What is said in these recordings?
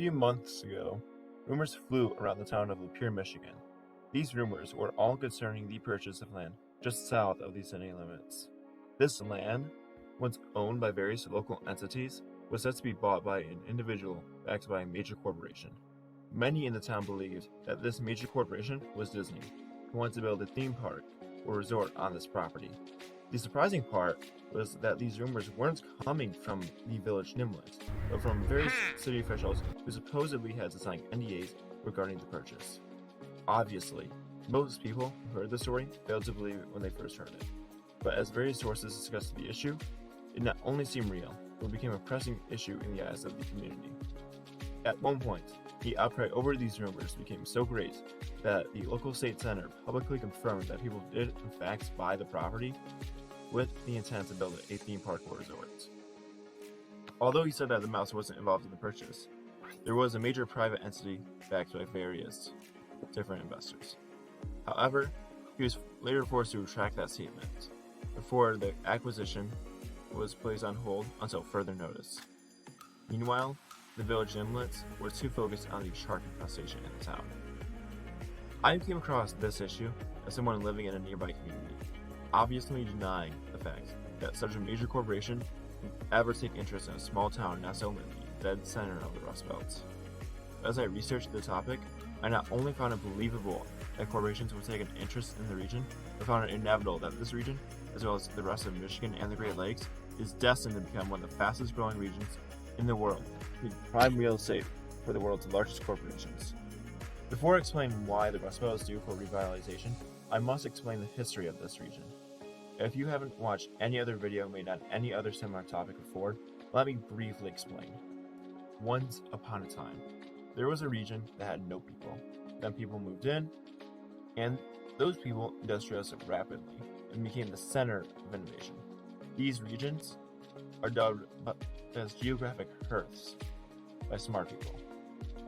few months ago, rumors flew around the town of Lapeer, Michigan. These rumors were all concerning the purchase of land just south of the city limits. This land, once owned by various local entities, was set to be bought by an individual backed by a major corporation. Many in the town believed that this major corporation was Disney, who wanted to build a theme park or resort on this property. The surprising part was that these rumors weren't coming from the village nimblets, but from various city officials who supposedly had to sign NDAs regarding the purchase. Obviously, most people who heard the story failed to believe it when they first heard it. But as various sources discussed the issue, it not only seemed real, but became a pressing issue in the eyes of the community. At one point, the outcry over these rumors became so great that the local state senator publicly confirmed that people did in fact buy the property with the intent to build a theme park or resort. Although he said that the mouse wasn't involved in the purchase, there was a major private entity backed by various different investors. However, he was later forced to retract that statement before the acquisition was placed on hold until further notice. Meanwhile, the village nimblets were too focused on the shark infestation in the town. I came across this issue as someone living in a nearby community, obviously denying the fact that such a major corporation would ever take interest in a small town nestled in the dead center of the Rust Belt. As I researched the topic, I not only found it believable that corporations would take an interest in the region, but found it inevitable that this region, as well as the rest of Michigan and the Great Lakes, is destined to become one of the fastest growing regions in the world, with prime real estate for the world's largest corporations. Before explaining why the Rust Belt is due for revitalization, I must explain the history of this region. If you haven't watched any other video made on any other similar topic before, let me briefly explain. Once upon a time, there was a region that had no people. Then people moved in, and those people industrialized rapidly and became the center of innovation. These regions are dubbed as geographic hearths by smart people.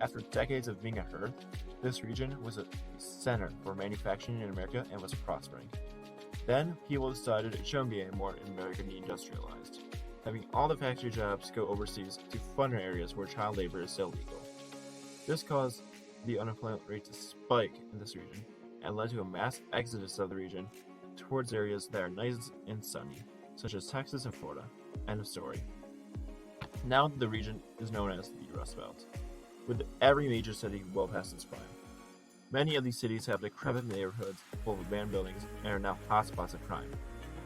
After decades of being a hearth, this region was a center for manufacturing in America and was prospering. Then people decided it shouldn't be more American industrialized, having all the factory jobs go overseas to foreign areas where child labor is still legal. This caused the unemployment rate to spike in this region and led to a mass exodus of the region towards areas that are nice and sunny, such as Texas and Florida. End of story. Now the region is known as the Rust Belt, with every major city well past its prime. Many of these cities have decrepit neighborhoods full of abandoned buildings and are now hotspots of crime.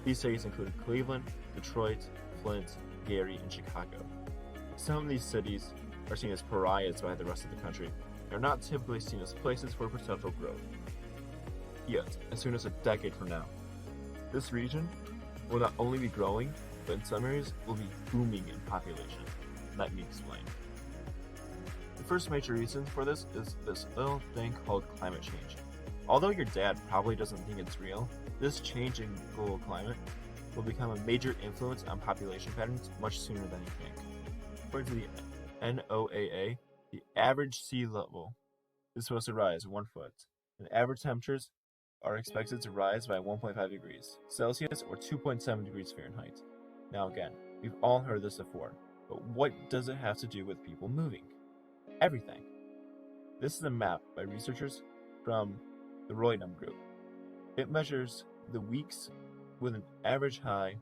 These cities include Cleveland, Detroit, Flint, Gary, and Chicago. Some of these cities are seen as pariahs by the rest of the country and are not typically seen as places for potential growth. Yet, as soon as a decade from now, this region will not only be growing, but in some areas will be booming in population. Let me explain. The first major reason for this is this little thing called climate change. Although your dad probably doesn't think it's real, this change in global climate will become a major influence on population patterns much sooner than you think. According to the NOAA, the average sea level is supposed to rise 1 foot, and average temperatures are expected to rise by 1.5 degrees Celsius or 2.7 degrees Fahrenheit. Now again, we've all heard this before, but what does it have to do with people moving? Everything. This is a map by researchers from the Roydom Group. It measures the weeks with an average high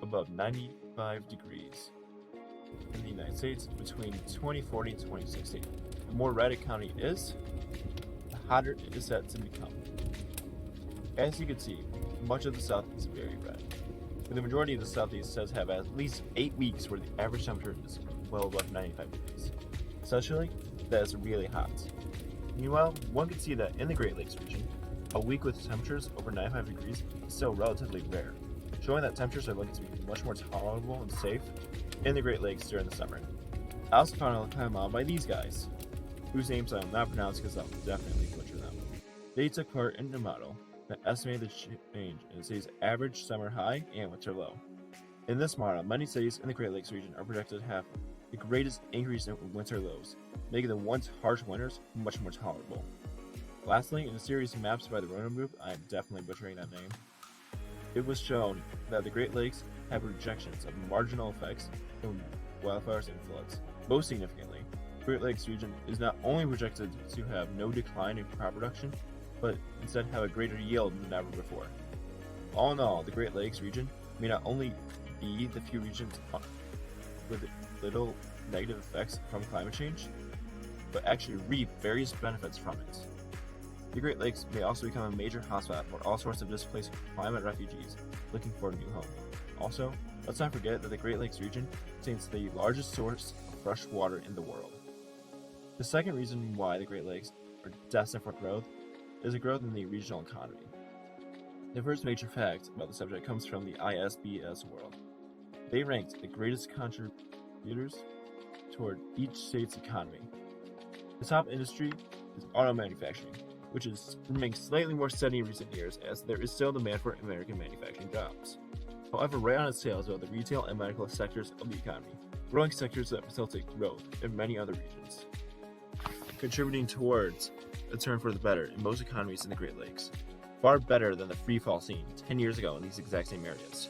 above 95 degrees in the United States between 2040 and 2060. The more red a county is, the hotter it is set to become. As you can see, much of the South is very red, but the majority of the Southeast does have at least 8 weeks where the average temperature is well above 95 degrees. Essentially, that is really hot. Meanwhile, one can see that in the Great Lakes region, a week with temperatures over 95 degrees is still relatively rare, showing that temperatures are likely to be much more tolerable and safe in the Great Lakes during the summer. I also found a time out by these guys, whose names I will not pronounce because I'll definitely butcher them. They took part in a model that estimated the change in the city's average summer high and winter low. In this model, many cities in the Great Lakes region are projected to have the greatest increase in winter lows, making the once harsh winters much more tolerable. Lastly, in a series of maps by the Roydom Group, I am definitely butchering that name, it was shown that the Great Lakes have projections of marginal effects from wildfires and floods. Most significantly, Great Lakes region is not only projected to have no decline in crop production, but instead have a greater yield than ever before. All in all, the Great Lakes region may not only be the few regions with little negative effects from climate change, but actually reap various benefits from it. The Great Lakes may also become a major hotspot for all sorts of displaced climate refugees looking for a new home. Also, let's not forget that the Great Lakes region contains the largest source of fresh water in the world. The second reason why the Great Lakes are destined for growth is a growth in the regional economy. The first major fact about the subject comes from the ISBS World. They ranked the greatest contributors toward each state's economy. The top industry is auto manufacturing, which is remaining slightly more steady in recent years as there is still demand for American manufacturing jobs. However, right on its tails are the retail and medical sectors of the economy, growing sectors that facilitate growth in many other regions, contributing towards a turn for the better in most economies in the Great Lakes, far better than the free fall seen 10 years ago in these exact same areas.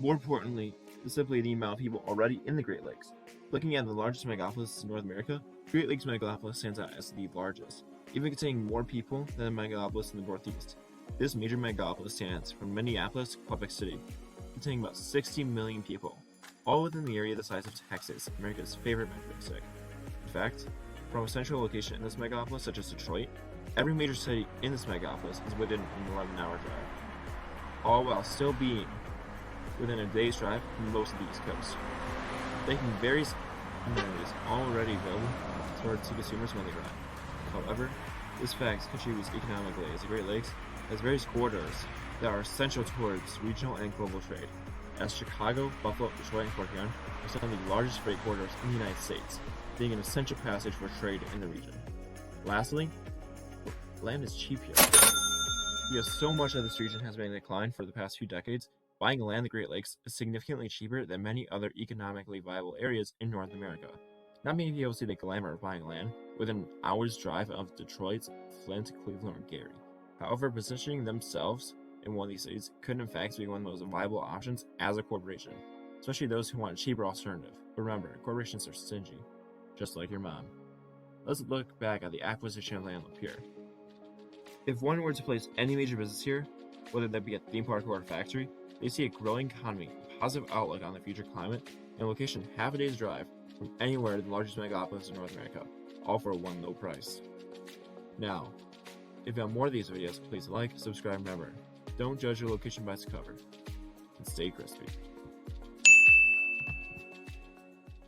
More importantly is simply the amount of people already in the Great Lakes. Looking at the largest megalopolis in North America, Great Lakes megalopolis stands out as the largest, even containing more people than the megalopolis in the Northeast. This major megalopolis stands from Minneapolis, Quebec City, containing about 60 million people, all within the area the size of Texas, America's favorite measuring stick. In fact, from a central location in this megalopolis, such as Detroit, every major city in this megalopolis is within an 11-hour drive, all while still being within a day's drive from most of the East Coast, making various amenities already available to consumers when they drive. However, this fact contributes economically as the Great Lakes has various corridors that are essential towards regional and global trade, as Chicago, Buffalo, Detroit, and Fort Huron are some of the largest freight corridors in the United States, being an essential passage for trade in the region. Lastly, land is cheap here. Because so much of this region has been in decline for the past few decades, buying land in the Great Lakes is significantly cheaper than many other economically viable areas in North America. Not many people see the glamour of buying land within an hour's drive of Detroit, Flint, Cleveland, or Gary. However, positioning themselves in one of these cities could in fact be one of the most viable options as a corporation, especially those who want a cheaper alternative. But remember, corporations are stingy, just like your mom. Let's look back at the acquisition of land Lapeer. If one were to place any major business here, whether that be a theme park or a factory, they see a growing economy, a positive outlook on the future climate, and a location half a day's drive from anywhere in the largest megalopolis in North America, all for one low price. Now, if you want more of these videos, please like, subscribe, and remember, don't judge your location by its cover, and stay crispy.